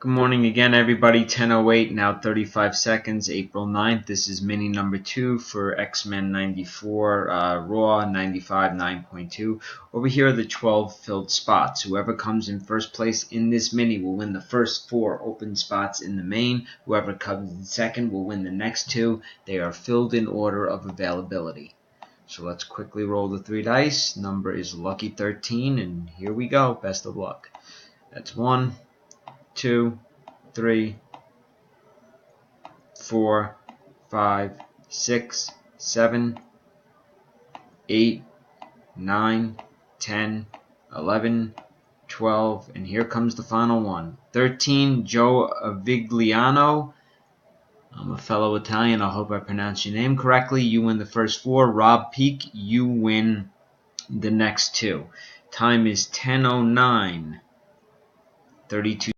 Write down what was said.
Good morning again, everybody. 10:08, now 35 seconds, April 9th. This is mini number 2 for xmen 94, raw 95 9.2. Over here are the 12 filled spots. Whoever comes in first place in this mini will win the first 4 open spots in the main. Whoever comes in second will win the next 2. They are filled in order of availability. So let's quickly roll the 3 dice. Number is lucky 13, and here we go. Best of luck. That's 1, 2, 3, 4, 5, 6, 7, 8, 9, 10, 11, 12, and here comes the final one. 13, Joe Avigliano. I'm a fellow Italian. I hope I pronounced your name correctly. You win the first 4. Rob Peak, you win the next 2. Time is 10:09. 32